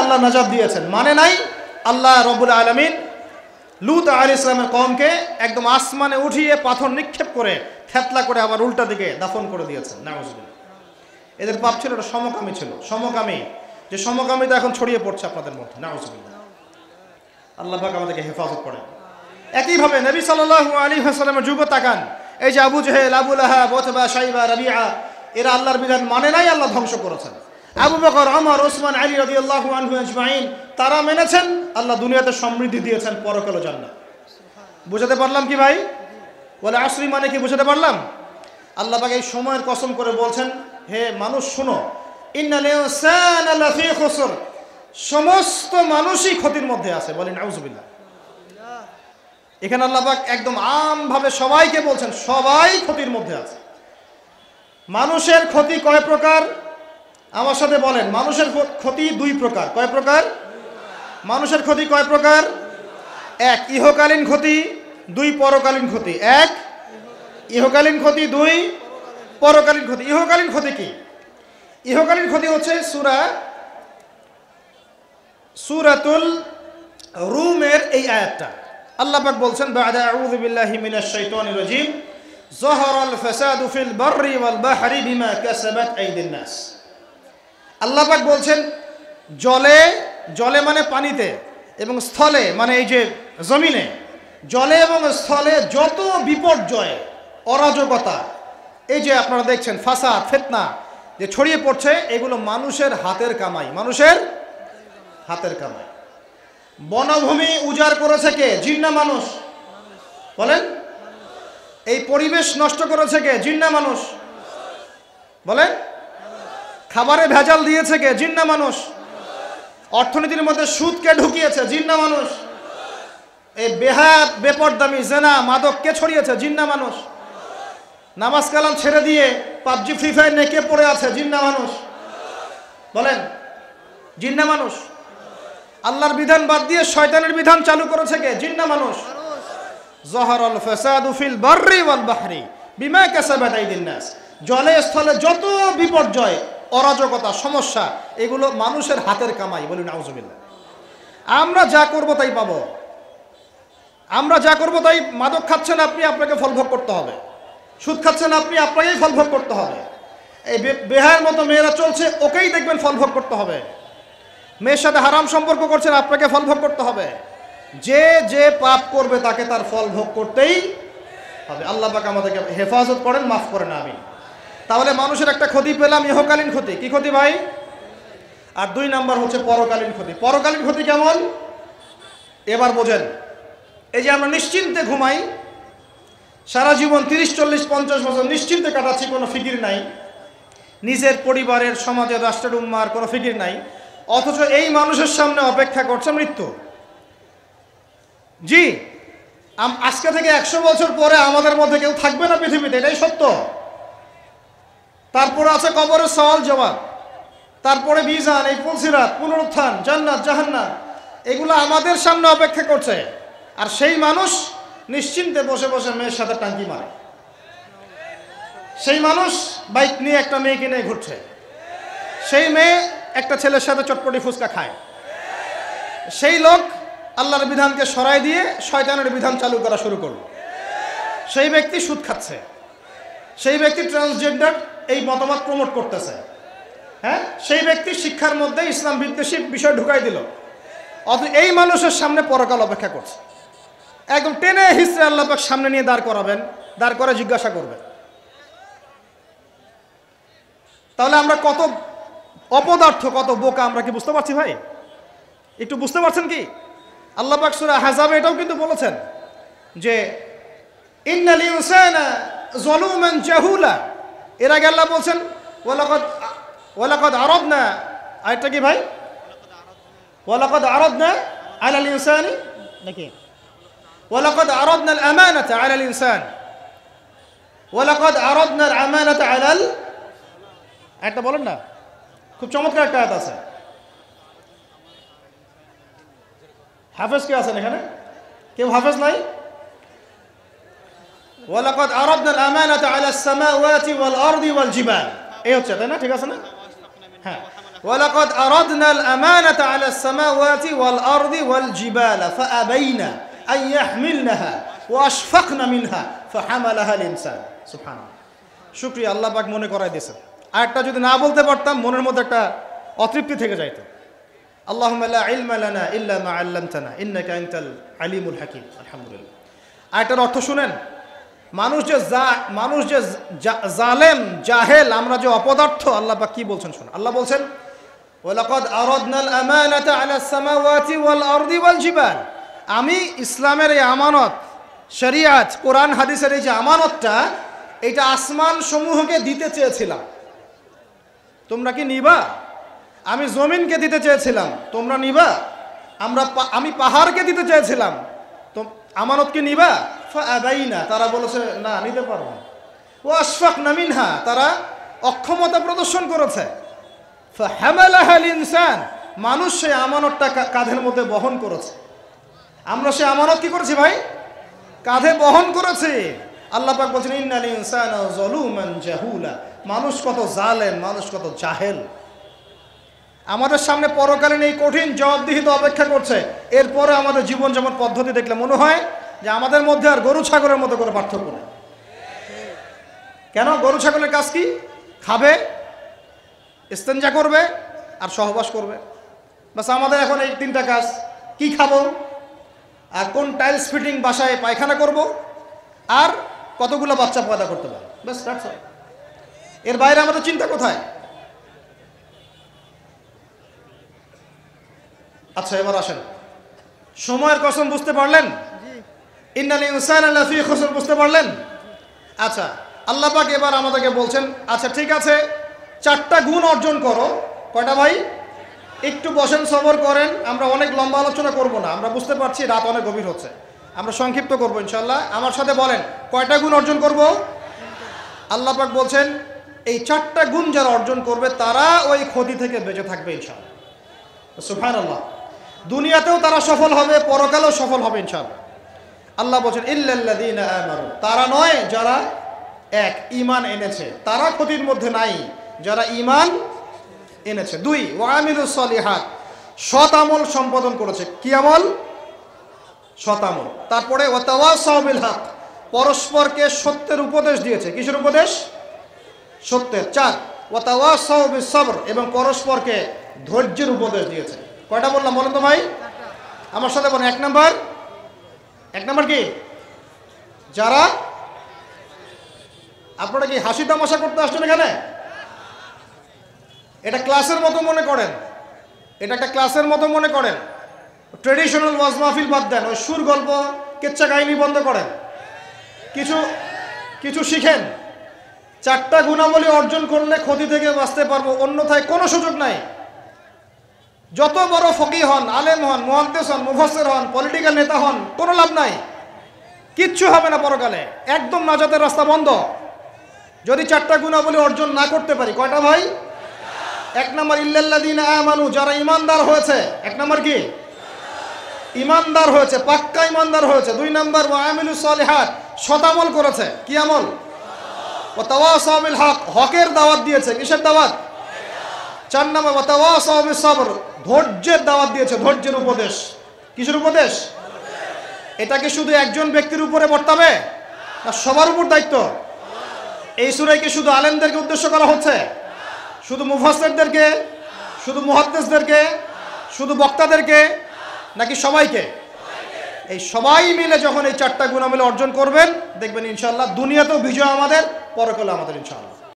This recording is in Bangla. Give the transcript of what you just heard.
আল্লাহ নাজাত দিয়েছেন, মানে নাই আল্লাহ রব্বুল আলামিন লূত আলাইহিস সালামের কওমকে একদম আসমানে উঠিয়ে পাথর নিক্ষেপ করে থেতলা করে আবার উল্টা দিকে দাফন করে দিয়েছেন। নাউজুবিল্লাহ। এদের পাপ ছিল, এটা সমকামী ছিল, সমকামী, যে সমকামিতা এখন ছড়িয়ে পড়ছে আপনাদের মধ্যে। নাউজুবিল্লাহ। আল্লাহ পাক আমাদেরকে হেফাজত করেন। একইভাবে নবী সাল্লাল্লাহু আলাইহি ওয়াসাল্লামের যুগ তাকান, এই যে আবু জেহেল, আবু লাহাব, উতবা, শাইবা, রাবিআ, এরা আল্লাহর বিধান মানে নাই, আল্লাহ ধ্বংস করেছেন। আবু বকর, ওমর, ওসমান, আলী রাদিয়াল্লাহু আনহু আজমাইন, তারা মেনেছেন, আল্লাহ দুনিয়াতে সমৃদ্ধি দিয়েছেন, পরকালে জান্নাত। বুঝাতে পারলাম কি ভাই? বলে আসরি মানে কি বুঝাতে পারলাম? আল্লাহ পাক এই সময়ের কসম করে বলছেন, হে মানুষ শোনো, ইন্নাল ইনসানা লাফি খুসর, সমস্ত মানুষই ক্ষতির মধ্যে আছে। বলেন নাউজুবিল্লাহ। এখানে আল্লাহ পাক একদম আমভাবে সবাইকে বলছেন, সবাই ক্ষতির মধ্যে আছে। মানুষের ক্ষতি কয় প্রকার? আমার সাথে বলেন, মানুষের ক্ষতি দুই প্রকার। কয় প্রকার? মানুষের ক্ষতি কয় প্রকার? এক, ইহকালীন ক্ষতি, দুই, পরকালীন ক্ষতি। এক, ইহকালীন ক্ষতি, দুই, পরকালীন ক্ষতি। ইহকালীন ক্ষতি কি? ইহকালীন ক্ষতি হচ্ছে সূরাতুল রুমের এই আয়াতটা। আল্লাহ পাক বলছেন, বা'দা আউযু বিল্লাহি মিনাশ শাইতানির রাজীম, যাহারাল ফাসাদু ফিল বাররি ওয়াল বাহরি বিমা কাসাবাত আইদিন নাস। আল্লাহ পাক বলছেন, জলে, জলে মানে পানিতে, এবং স্থলে মানে এই যে জমিনে, জলে এবং স্থলে যত বিপর্যয়, অরাজকতা, এই যে আপনারা দেখছেন ফাসাদ, ফিতনা যে ছড়িয়ে পড়ছে, এগুলো মানুষের হাতের কামাই, মানুষের হাতের কামাই। বনভূমি উজাড় করেছে কে? জিন না মানুষ? বলেন। এই পরিবেশ নষ্ট করেছে কে? জিন না মানুষ? বলেন। খাবারে ভেজাল দিয়েছে কে? জিন না মানুষ? অর্থনীতির মধ্যে সুদকে ঢুকিয়েছে, জিন না মানুষ? এই বেহাত, বেপরদামি, জেনা, মাদক কে ছড়িয়েছে? জিন না মানুষ? নামাজ কালাম ছেড়ে দিয়ে পাবজি, ফ্রি ফায়ার নিয়ে কে পড়ে আছে? জিন না মানুষ? বলেন। জিন না মানুষ? আল্লাহর বিধান বাদ দিয়ে শয়তানের বিধান চালু করেছে কে? জিন না মানুষ? যাহারাল ফাসাদু ফিল বাররি ওয়াল বাহরি বিমা কাসাবাত আইদিন নাস। জলে স্থলে যত বিপর্যয়, অরাজকতা, সমস্যা, এগুলো মানুষের হাতের কামাই। বলি নাউজুবিল্লাহ। আমরা যা করব তাই পাবো। আমরা যা করব তাই। মাদক খাচ্ছেন আপনি, আপনাকে ফলভোগ করতে হবে। সুদ খাচ্ছেন আপনি, আপনাকেই ফলভোগ করতে হবে। এই বেহায়ের মতো মেয়েরা চলছে, ওকেই দেখবেন ফলভোগ করতে হবে। মেয়ের সাথে হারাম সম্পর্ক করছেন, আপনাকে ফল ভোগ করতে হবে। যে যে পাপ করবে তাকে তার ফল ভোগ করতেই হবে। আল্লাহ পাক আমাদেরকে হেফাজত করেন, মাফ করেন, আমিন। তাহলে মানুষের একটা ক্ষতি পেলাম, ইহকালীন ক্ষতি। কি ক্ষতি ভাই? আর দুই নাম্বার হচ্ছে পরকালীন ক্ষতি। পরকালীন ক্ষতি কেমন? এবার বোঝেন। এই যে আমরা নিশ্চিন্তে ঘুমাই, সারা জীবন 30, 40, 50 বছর নিশ্চিন্তে কাটাচ্ছি, কোনো ফিকির নাই, নিজের পরিবারের, সমাজের, রাষ্ট্রের, উম্মার কোনো ফিকির নাই, অথচ এই মানুষের সামনে অপেক্ষা করছে মৃত্যু। জি, আজকে থেকে 100 বছর পরে আমাদের মধ্যে কেউ থাকবে না পৃথিবীতে, এটাই সত্য। তারপরে আছে কবরের সওয়াল জবাব, তারপরে মিজান, এই ফুলসিরাত, পুনরুত্থান, জান্নাত, জাহান্নাম, এগুলো আমাদের সামনে অপেক্ষা করছে। আর সেই মানুষ নিশ্চিন্তে বসে বসে মেয়ের সাথে টাঙ্কি মারে। সেই মানুষ বাইক নিয়ে একটা মেয়েকে নিয়ে ঘুরছে। সেই মেয়ে একটা ছেলের সাথে চটপটি ফুচকা খায়। সেই লোক আল্লাহর বিধানকে সরাই দিয়ে শয়তানের বিধান চালু করা শুরু করল। সেই ব্যক্তি সুদ খাচ্ছে। সেই ব্যক্তি ট্রান্সজেন্ডার এই মতামত প্রমোট করতেছে। হ্যাঁ, সেই ব্যক্তি শিক্ষার মধ্যে ইসলাম বিদ্বেষী বিষয় ঢুকাই দিল। অথচ এই মানুষের সামনে পরকাল অপেক্ষা করছে। একদম টেনে হিসেবে আল্লাহ পাক সামনে নিয়ে দাঁড় করাবেন, দাঁড় করে জিজ্ঞাসা করবেন। তাহলে আমরা কত অপদার্থ, কত বোকা, আমরা কি বুঝতে পারছি ভাই? একটু বুঝতে পারছেন কি? আল্লাহ পাক সূরা আহজাবে এটাও কিন্তু বলেছেন যে ইন্নাল ইনসানা যালুমান জাহুলা। এর আগে আল্লাহ বলছেন ওয়ালাকাদ আরাদনা, আয়াতটা কি ভাই? ওয়ালাকাদ আরাদনা আলাল ইনসানি, নাকি ওয়ালাকাদ আরাদনা আল আমানাতা আলাল ইনসান, ওয়ালাকাদ আরাদনা আল আমানাতা আলাল, একটা বলেন না, খুব চমৎকার একটা আয়াত আছে। হাফেজ কে আছেন এখানে? কেউ হাফেজ নাই? ওয়ালাকাদ আরাদনা আল আমানাতা আলাস সামাওয়াতি ওয়াল আরদি ওয়াল জিবাল, এই হচ্ছে, তাই না? ঠিক আছে না? হ্যাঁ, ওয়ালাকাদ আরাদনাল আমানাতা আলাস সামাওয়াতি ওয়াল আরদি ওয়াল জিবালা ফাআবাইনা আন ইয়াহমিলনাহা ওয়া আশফাকনা মিনহা ফাহামালাহাল ইনসান। সুবহানাল্লাহ। শুকরিয়া, আল্লাহ পাক মনে করায় দিয়েছেন। আরেকটা যদি না বলতে পারতাম মনের মধ্যে একটা অতৃপ্তি থেকে যাইত। আল্লাহুম্মা লা ইলমা লানা ইল্লা মা আল্লামতানা ইন্নাকা আনতাল আলিমুল হাকিম। আলহামদুলিল্লাহ। আরেকটার অর্থ শুনেন, মানুষ যে জালেম জাহেল, আমরা যে অপদার্থ, আল্লাহ পাক কি বলছেন শুনুন। আল্লাহ বলছেন ওয়ালাকাদ আরাদনাল আমানাতা আলাস সামাওয়াতি ওয়াল আরদি ওয়াল জিবাল, আমি ইসলামের এই আমানত, শরিয়াত, কোরআন হাদিসের এই যে আমানতটা, এটা আসমান সমূহকে দিতে চেয়েছিলাম, তোমরা কি নিবা? আমি জমিনকে দিতে চেয়েছিলাম, তোমরা নিবা? আমি পাহাড়কে দিতে চেয়েছিলাম, তো আমানত কি নিবা? ফাআবাইনা, তারা বলেছে না, নিতে পারবো না। ওয়া আশফাকনা মিনহা, তারা অক্ষমতা প্রদর্শন করেছে। ফাহামালাহাল ইনসান, মানুষ সেই আমানতটা কাঁধের মধ্যে বহন করেছে। আমরা সেই আমানত কি করেছি ভাই? কাঁধে বহন করেছি। আল্লাহ পাক বলছেন ইন্নাল ইনসানা যালুমান জাহুলা, মানুষ কত জালেম, মানুষ কত জাহেল। আমাদের সামনে পরকালীন এই কঠিন জবাবদিহিতা অপেক্ষা করছে। এরপরে আমাদের জীবন যেমন পদ্ধতি দেখলে মনে হয় যে আমাদের মধ্যে আর গরু ছাগলের মতো করে পার্থক্য নেই। কেন? গরু ছাগলের কাজ কি? খাবে, ইস্তেঞ্জা করবে আর সহবাস করবে, বাস। আমাদের এখন এই তিনটা কাজ। কি খাবো, আর কোন টাইলস ফিটিং বাসায় পায়খানা করব, আর কতগুলো বাচ্চা পয়দা করতে পারে, বাস। এর বাইরে আমাদের চিন্তা কোথায়? আচ্ছা, এবার আসেন, সময়ের কসম বুঝতে পারলেন? ইন্নাল ইনসানা লাফি খুসর বুঝতে পারলেন? আচ্ছা, আল্লাহ পাক এবার আমাদেরকে বলছেন আচ্ছা ঠিক আছে, 4টা গুণ অর্জন করো। কয়টা ভাই? একটু বসেন, সবর করেন, আমরা অনেক লম্বা আলোচনা করব না, আমরা বুঝতে পারছি রাত অনেক গভীর হচ্ছে, আমরা সংক্ষিপ্ত করব ইনশাআল্লাহ। আমার সাথে বলেন, কয়টা গুণ অর্জন করব? আল্লাহ পাক বলছেন এই 4টা গুণ যারা অর্জন করবে তারা ওই ক্ষতি থেকে বেঁচে থাকবে ইনশাআল্লাহ। সুবহানাল্লাহ। দুনিয়াতেও তারা সফল হবে, পরকালেও সফল হবে ইনশাআল্লাহ। আল্লাহ বলছেন ইল্লাল্লাযীনা আমানু, তারা নয় যারা এক ঈমান এনেছে, তারা ক্ষতির মধ্যে নাই, যারা ঈমান এনেছে। 2 ওয়া আমিলুস সলিহাত, সৎ আমল সম্পাদন করেছে। কি আমল? সৎ আমল। তারপরে ওয়া তাওয়াসাউ বিল হক, পরস্পরকে সত্যের উপদেশ দিয়েছে। কিসের উপদেশ? সত্যের। 4 ওয়া তাওয়াসাউ বিস সবর, এবং পরস্পরকে ধৈর্যের উপদেশ দিয়েছে। কয়টা বললাম বলেন তো ভাই? আমার সাথে বলেন। 1 নাম্বার কি? যারা, আপনারা কি হাসি তামাশা করতে আসছেন এখানে? এটা ক্লাসের মতো মনে করেন, এটা একটা ক্লাসের মতো মনে করেন। ট্রেডিশনাল ওয়াজ মাহফিল বাদ দেন, ওই সুর গল্প কেচ্চা কাহিনী বন্ধ করেন, কিছু শিখেন। 4টা গুণাবলী অর্জন করলে ক্ষতি থেকে বাঁচতে পারবো, অন্যথায় কোনো সুযোগ নাই। যত বড় ফকিহ হন, আলেম হন, মুহাদ্দিস হন, মুফাসসির হন, পলিটিক্যাল নেতা হন, কোনো লাভ নাই, কিচ্ছু হবে না পরকালে, একদম নাজাতের রাস্তা বন্ধ যদি 4টা গুণাবলী অর্জন না করতে পারি। কয়টা ভাই? 1 নাম্বার ইল্লাল্লাযীনা আমানু, যারা ঈমানদার হয়েছে। 1 নাম্বার কি? ঈমানদার হয়েছে, পাক্কা ঈমানদার হয়েছে। 2 নাম্বার ওয়া আমিলুস সলিহাত, সৎ আমল করেছে। কি আমল? ওয়া তাওয়াসাউ বিল হক, হকের দাওয়াত দিয়েছে। কিসের দাওয়াত? 4 নাম্বার ওয়া তাওয়াসাউ বিস সবর, ধৈর্যের দাওয়াত দিয়েছে, ধৈর্যের উপদেশ। কিসের উপদেশ? এটা কি শুধু একজন ব্যক্তির উপরে বর্তাবে না সবার উপর দায়িত্ব? এই সূরায় কি শুধু আলেমদেরকে উদ্দেশ্য করা হচ্ছে? শুধু মুফাসসিরদেরকে, শুধু মুহাদ্দিসদেরকে, শুধু বক্তাদেরকে, নাকি সবাইকে? এই সবাই মিলে যখন এই 4টা গুণাবলী অর্জন করবেন, দেখবেন ইনশাআল্লাহ দুনিয়াতেও বিজয় আমাদের, পরকালে আমাদের ইনশাআল্লাহ।